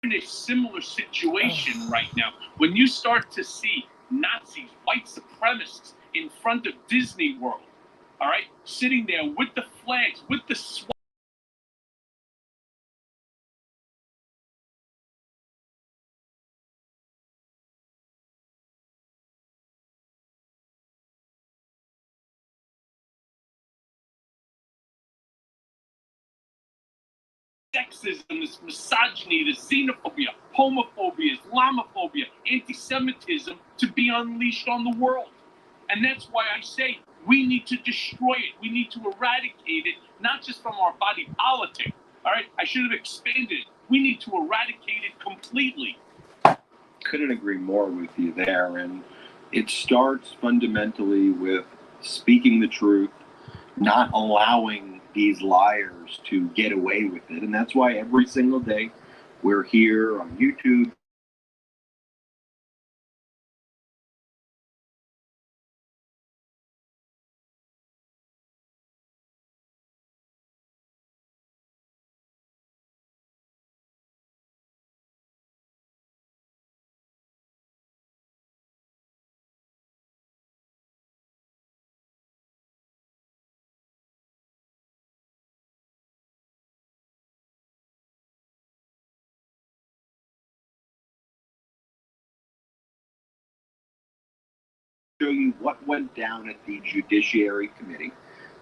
in a similar situation right now. When you start to see Nazis, white supremacists in front of Disney World, all right, sitting there with the flags, with the sexism, this misogyny, this xenophobia, homophobia, Islamophobia, anti-Semitism to be unleashed on the world. And that's why I say we need to destroy it. We need to eradicate it, not just from our body politic. All right, I should have expanded it. We need to eradicate it completely. Couldn't agree more with you there. And it starts fundamentally with speaking the truth, not allowing these liars to get away with it. And that's why every single day we're here on YouTube. Show you what went down at the Judiciary Committee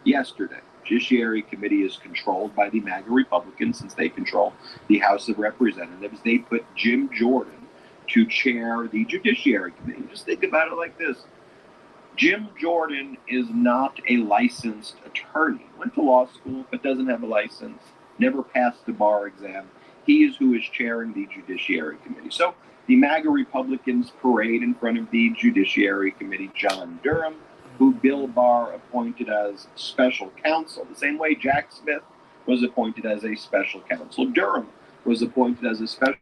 yesterday. Judiciary Committee is controlled by the MAGA Republicans since they control the House of Representatives. They put Jim Jordan to chair the Judiciary Committee. Just think about it like this. Jim Jordan is not a licensed attorney. Went to law school, but doesn't have a license, never passed the bar exam. He is who is chairing the Judiciary Committee. So the MAGA Republicans parade in front of the Judiciary Committee John Durham, who Bill Barr appointed as special counsel. The same way Jack Smith was appointed as a special counsel. Durham was appointed as a special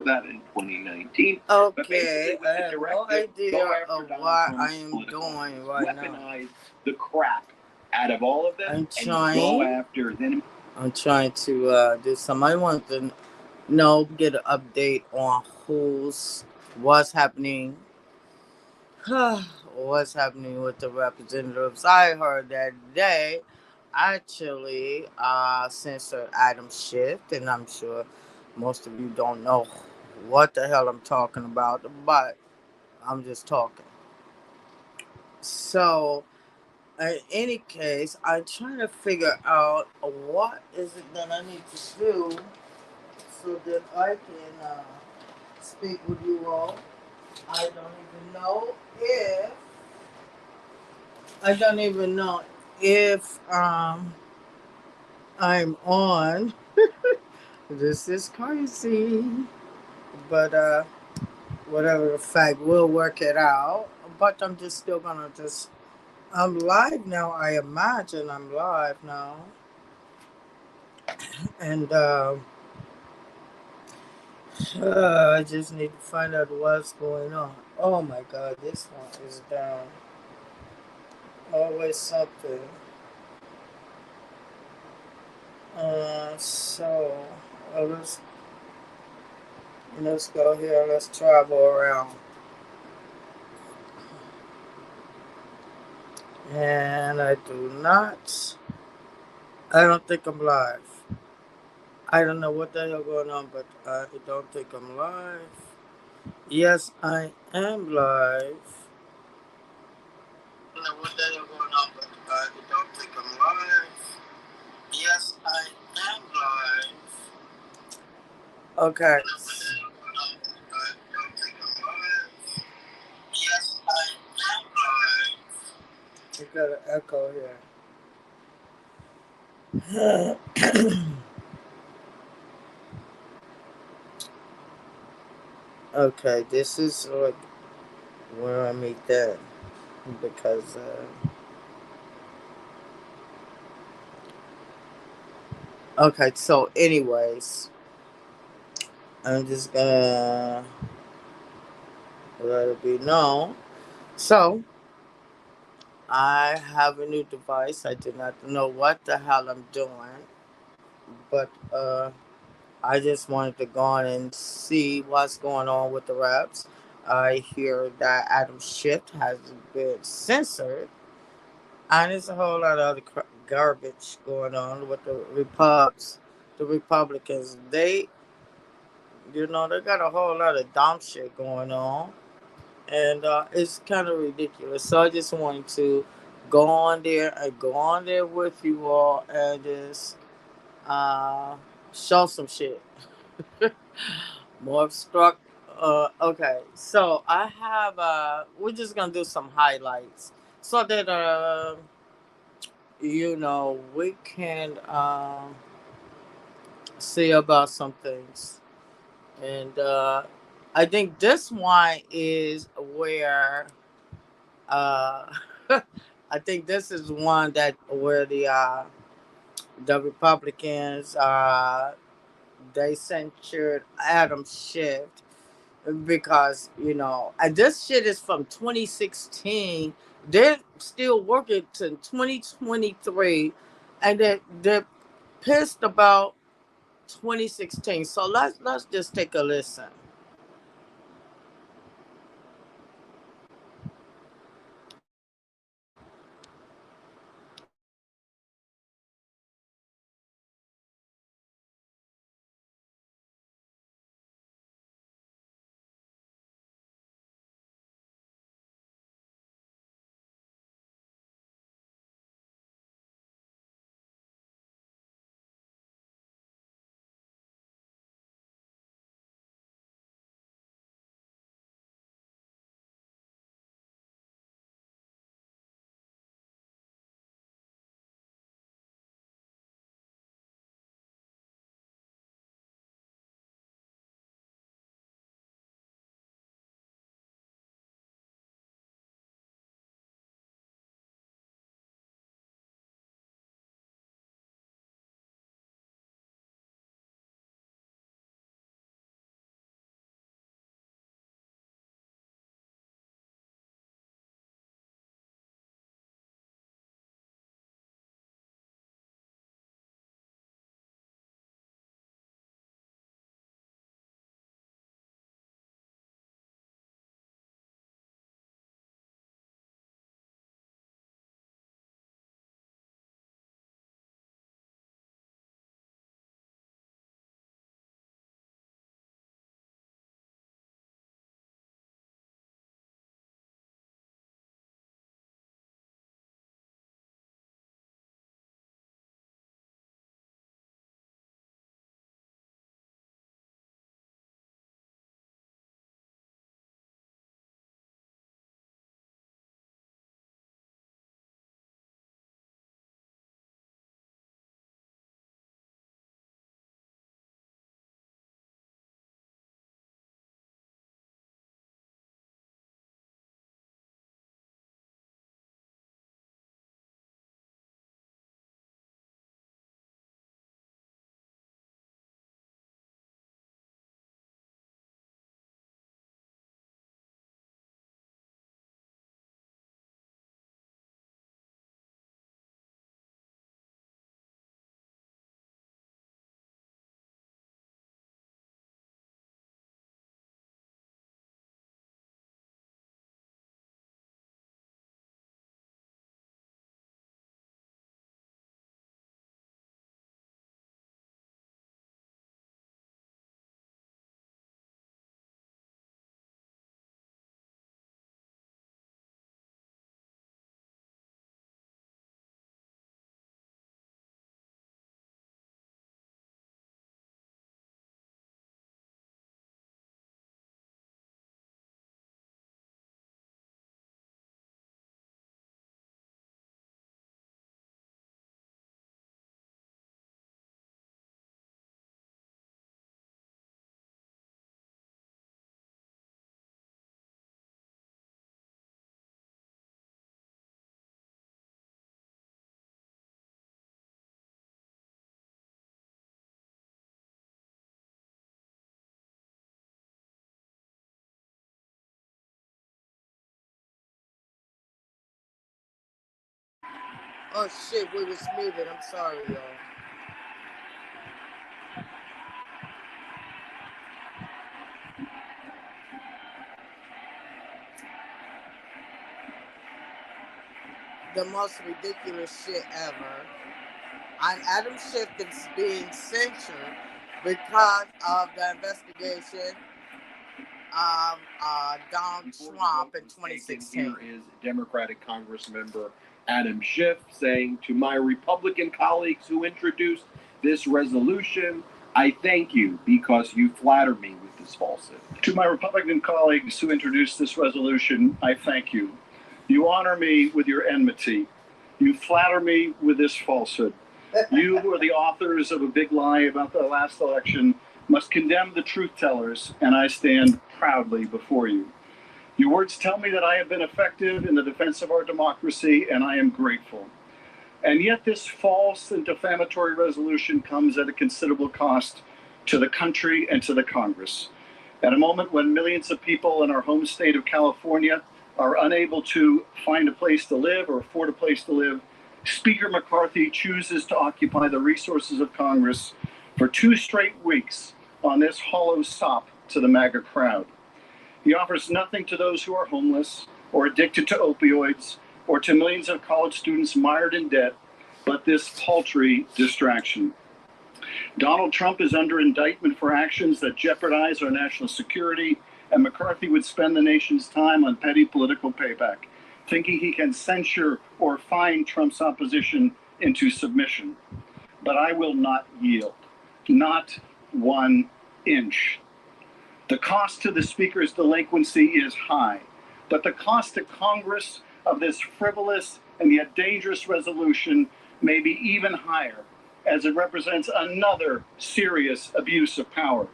that in 2019. Okay, I have no idea of what I am doing right now. Weaponize the crap out of all of them I'm and go after them. I'm trying to do some. I want to get an update on what's happening. What's happening with the representatives? I heard that they actually censored Adam Schiff, and I'm sure most of you don't know what the hell I'm talking about, but I'm just talking. So, in any case, I'm trying to figure out what is it that I need to do so that I can speak with you all. I don't even know if I'm on. This is crazy. But whatever the fact, we'll work it out. But I'm just still gonna I'm live now. I imagine I'm live now. And I just need to find out what's going on. Oh my god, this one is down. Always something. So let's go here. Let's travel around. And I don't think I'm live. I don't know what the hell going on, but I don't think I'm live. Yes, I am live. I don't know what the hell going on, but I don't think I'm live. Yes, I am live. Okay. Yes, I am live. You got an echo here. Okay, this is like where I meet that because okay, so anyways, I'm just gonna let it be known. So I have a new device. I do not know what the hell I'm doing. but I just wanted to go on and see what's going on with the raps. I hear that Adam Schiff has been censored, and there's a whole lot of other garbage going on with the Republicans. They got a whole lot of dumb shit going on, and it's kind of ridiculous. So I just wanted to go on there with you all, and just uh, show some shit. More struck. Okay, so I have. We're just gonna do some highlights so that we can see about some things, and I think this one is where uh, I think this is one that where the Republicans they censured Adam Schiff because and this shit is from 2016. They're still working to 2023, and they're pissed about 2016. So let's just take a listen. Oh shit, we was muted. I'm sorry, y'all. the most ridiculous shit ever. And Adam Schiff is being censured because of the investigation of Donald Trump in 2016. Here is Democratic Congressmember Adam Schiff saying to my Republican colleagues who introduced this resolution, I thank you because you flatter me with this falsehood. To my Republican colleagues who introduced this resolution, I thank you. You honor me with your enmity. You flatter me with this falsehood. You, who are the authors of a big lie about the last election, must condemn the truth tellers, and I stand proudly before you. Your words tell me that I have been effective in the defense of our democracy, and I am grateful. And yet this false and defamatory resolution comes at a considerable cost to the country and to the Congress. At a moment when millions of people in our home state of California are unable to find a place to live or afford a place to live, Speaker McCarthy chooses to occupy the resources of Congress for 2 straight weeks on this hollow sop to the MAGA crowd. He offers nothing to those who are homeless or addicted to opioids or to millions of college students mired in debt, but this paltry distraction. Donald Trump is under indictment for actions that jeopardize our national security, and McCarthy would spend the nation's time on petty political payback, thinking he can censure or fine Trump's opposition into submission. But I will not yield, not 1 inch. The cost to the Speaker's delinquency is high, but the cost to Congress of this frivolous and yet dangerous resolution may be even higher, as it represents another serious abuse of power.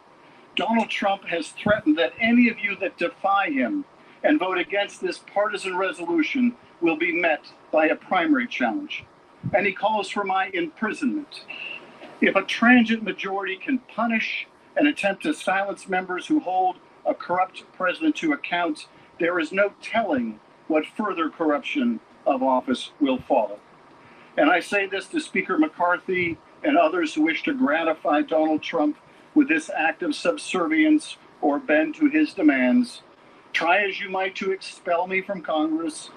Donald Trump has threatened that any of you that defy him and vote against this partisan resolution will be met by a primary challenge. And he calls for my imprisonment. If a transient majority can punish and attempt to silence members who hold a corrupt president to account, there is no telling what further corruption of office will follow. And I say this to Speaker McCarthy and others who wish to gratify Donald Trump with this act of subservience or bend to his demands. Try as you might to expel me from Congress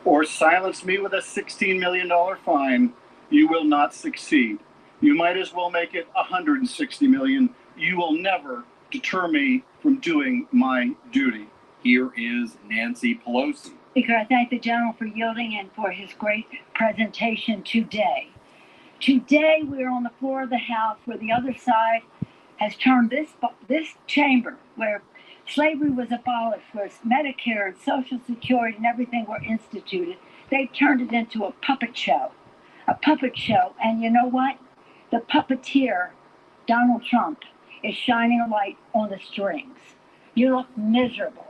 or silence me with a $16 million fine, you will not succeed. You might as well make it $160 million. You will never deter me from doing my duty. Here is Nancy Pelosi. Speaker, I thank the General for yielding and for his great presentation today. Today, we are on the floor of the House where the other side has turned this chamber, where slavery was abolished, where Medicare and Social Security and everything were instituted, they've turned it into a puppet show. A puppet show. And you know what? The puppeteer, Donald Trump, is shining a light on the strings. You look miserable.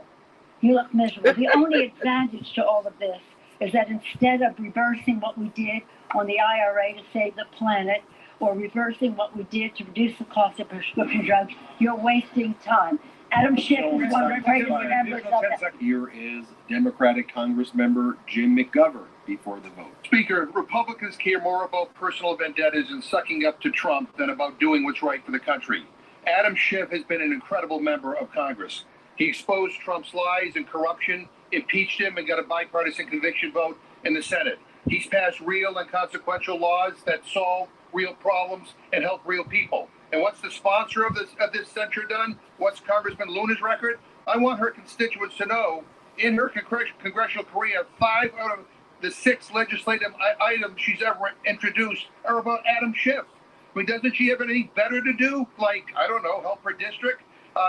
You look miserable. The only advantage to all of this is that instead of reversing what we did on the IRA to save the planet, or reversing what we did to reduce the cost of prescription drugs, you're wasting time. Adam Schiff is one of the greatest members of that. Here is Democratic Congressmember Jim McGovern before the vote. Speaker, Republicans care more about personal vendettas and sucking up to Trump than about doing what's right for the country. Adam Schiff has been an incredible member of Congress. He exposed Trump's lies and corruption, impeached him, and got a bipartisan conviction vote in the Senate. He's passed real and consequential laws that solve real problems and help real people. And what's the sponsor of this censure done? What's Congressman Luna's record? I want her constituents to know, in her congressional career, 5 out of the 6 legislative items she's ever introduced are about Adam Schiff. I mean, doesn't she have anything better to do? Like, I don't know, help her district?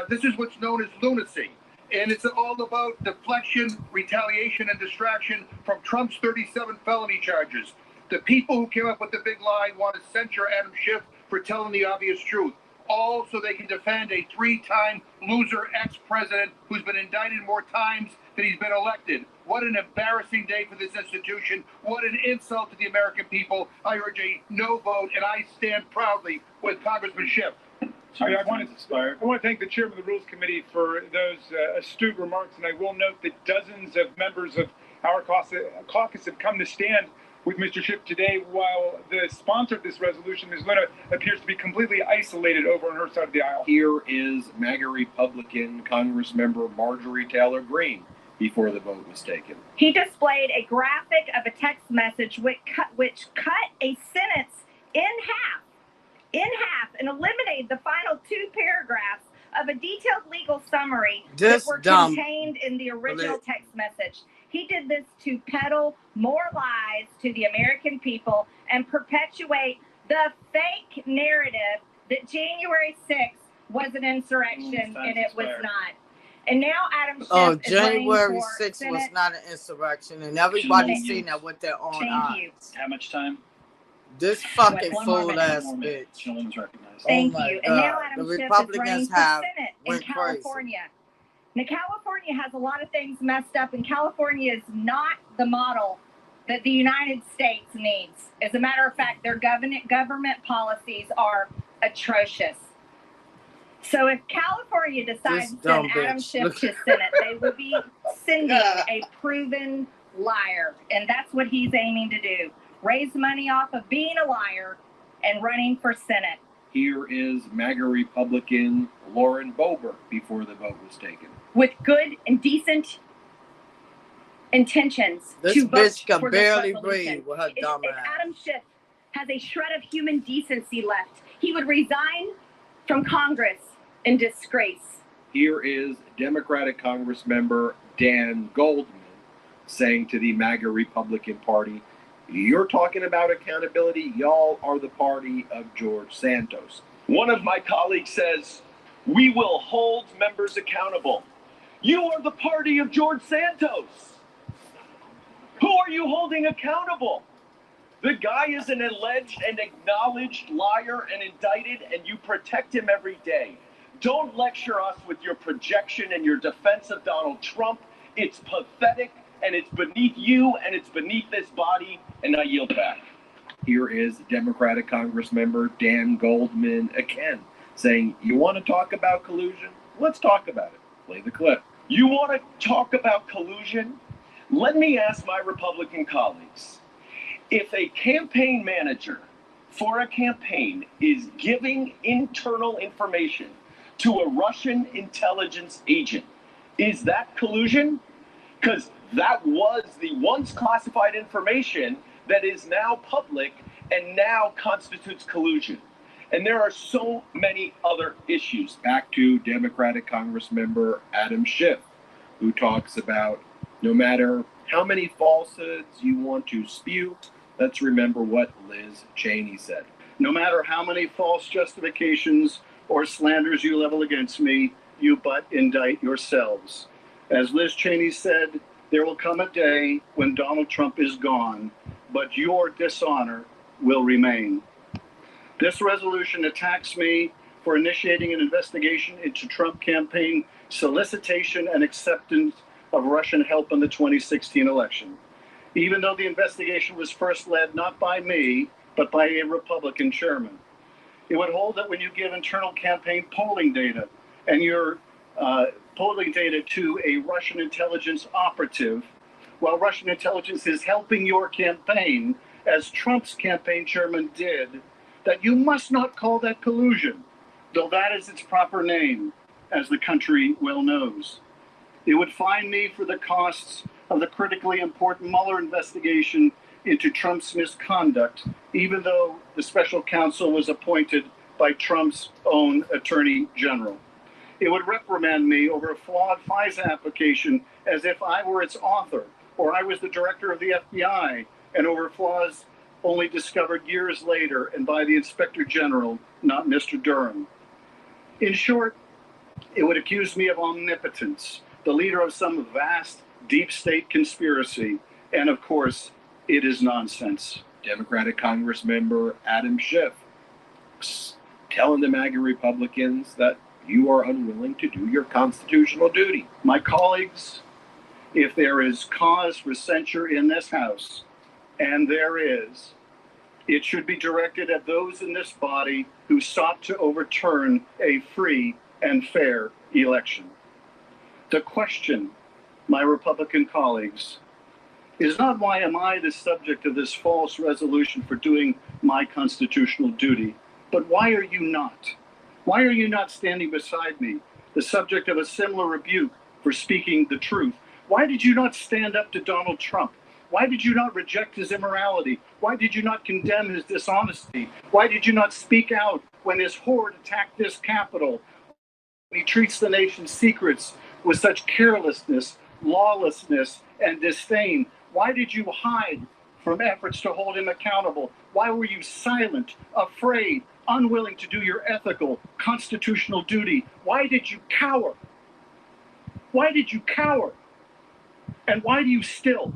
This is what's known as lunacy. And it's all about deflection, retaliation, and distraction from Trump's 37 felony charges. The people who came up with the big lie want to censure Adam Schiff for telling the obvious truth, all so they can defend a 3-time loser ex-president who's been indicted more times than he's been elected. What an embarrassing day for this institution. What an insult to the American people. I urge a no vote, and I stand proudly with Congressman Schiff. I want to thank the chairman of the Rules Committee for those astute remarks, and I will note that dozens of members of our caucus have come to stand with Mr. Schiff today, while the sponsor of this resolution, Ms. Luna, appears to be completely isolated over on her side of the aisle. Here is MAGA Republican Congressmember Marjorie Taylor Greene before the vote was taken. He displayed a graphic of a text message which cut a sentence in half, and eliminated the final 2 paragraphs of a detailed legal summary that were contained in the original text message. He did this to peddle more lies to the American people and perpetuate the fake narrative that January 6th was an insurrection, and it was not. And now Adam Schiff is January running for 6th Senate. was not an insurrection, and everybody's seen that with their own Thank eyes. you. How much time? This fucking One more fool minute. ass bitch. Gentleman's recognized. Thank my you. And now God. Adam The Schiff is Republicans running for have Senate in went crazy. California. Now, California has a lot of things messed up, and California is not the model that the United States needs. As a matter of fact, their government policies are atrocious. So if California decides to send Adam Schiff to Senate, they will be sending a proven liar. And that's what he's aiming to do. Raise money off of being a liar and running for Senate. Here is MAGA Republican Lauren Boebert before the vote was taken. With good and decent intentions This to vote bitch can for this barely resolution. breathe with her dumb If ass. Adam Schiff has a shred of human decency left, he would resign from Congress in disgrace. Here is Democratic Congress member Dan Goldman saying to the MAGA Republican Party, "You're talking about accountability. Y'all are the party of George Santos." One of my colleagues says, "We will hold members accountable." You are the party of George Santos. Who are you holding accountable? The guy is an alleged and acknowledged liar and indicted, and you protect him every day. Don't lecture us with your projection and your defense of Donald Trump. It's pathetic, and it's beneath you, and it's beneath this body, and I yield back. Here is Democratic Congress member Dan Goldman again saying, "You want to talk about collusion? Let's talk about it." Play the clip. You want to talk about collusion? Let me ask my Republican colleagues. If a campaign manager for a campaign is giving internal information to a Russian intelligence agent, is that collusion? Because that was the once classified information that is now public and now constitutes collusion. And there are so many other issues. Back to Democratic Congress member Adam Schiff, who talks about no matter how many falsehoods you want to spew, let's remember what Liz Cheney said. No matter how many false justifications or slanders you level against me, you but indict yourselves. As Liz Cheney said, there will come a day when Donald Trump is gone, but your dishonor will remain. This resolution attacks me for initiating an investigation into Trump campaign solicitation and acceptance of Russian help in the 2016 election. Even though the investigation was first led not by me, but by a Republican chairman. It would hold that when you give internal campaign polling data and your polling data to a Russian intelligence operative, while Russian intelligence is helping your campaign, as Trump's campaign chairman did, that you must not call that collusion, though that is its proper name, as the country well knows. It would fine me for the costs of the critically important Mueller investigation into Trump's misconduct, even though the special counsel was appointed by Trump's own attorney general. It would reprimand me over a flawed FISA application as if I were its author, or I was the director of the FBI, and over flaws only discovered years later and by the Inspector General, not Mr. Durham. In short, it would accuse me of omnipotence, the leader of some vast deep state conspiracy, and of course, it is nonsense. Democratic Congress member Adam Schiff telling the MAGA Republicans that you are unwilling to do your constitutional duty. My colleagues, if there is cause for censure in this House, and there is, it should be directed at those in this body who sought to overturn a free and fair election. The question, my Republican colleagues, is not why am I the subject of this false resolution for doing my constitutional duty, but why are you not? Why are you not standing beside me, the subject of a similar rebuke for speaking the truth, Why did you not stand up to Donald Trump? Why did you not reject his immorality? Why did you not condemn his dishonesty? Why did you not speak out when his horde attacked this Capitol? He treats the nation's secrets with such carelessness, lawlessness, and disdain. Why did you hide from efforts to hold him accountable? Why were you silent, afraid, unwilling to do your ethical, constitutional duty? Why did you cower? Why did you cower? And why do you still?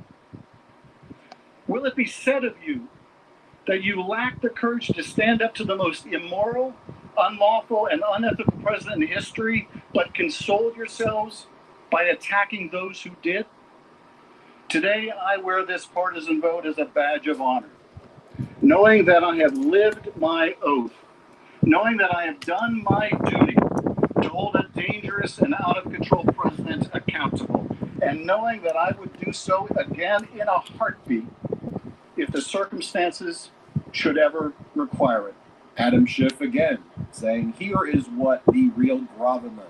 Will it be said of you that you lack the courage to stand up to the most immoral, unlawful, and unethical president in history, but consoled yourselves by attacking those who did? Today, I wear this partisan vote as a badge of honor, knowing that I have lived my oath, knowing that I have done my duty to hold a dangerous and out-of-control president accountable, and knowing that I would do so again in a heartbeat if the circumstances should ever require it. Adam Schiff again saying, here is what the real gravamen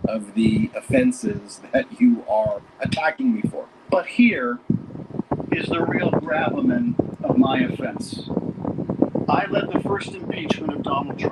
of the offenses that you are attacking me for. But here is the real gravamen of my offense. I led the first impeachment of Donald Trump.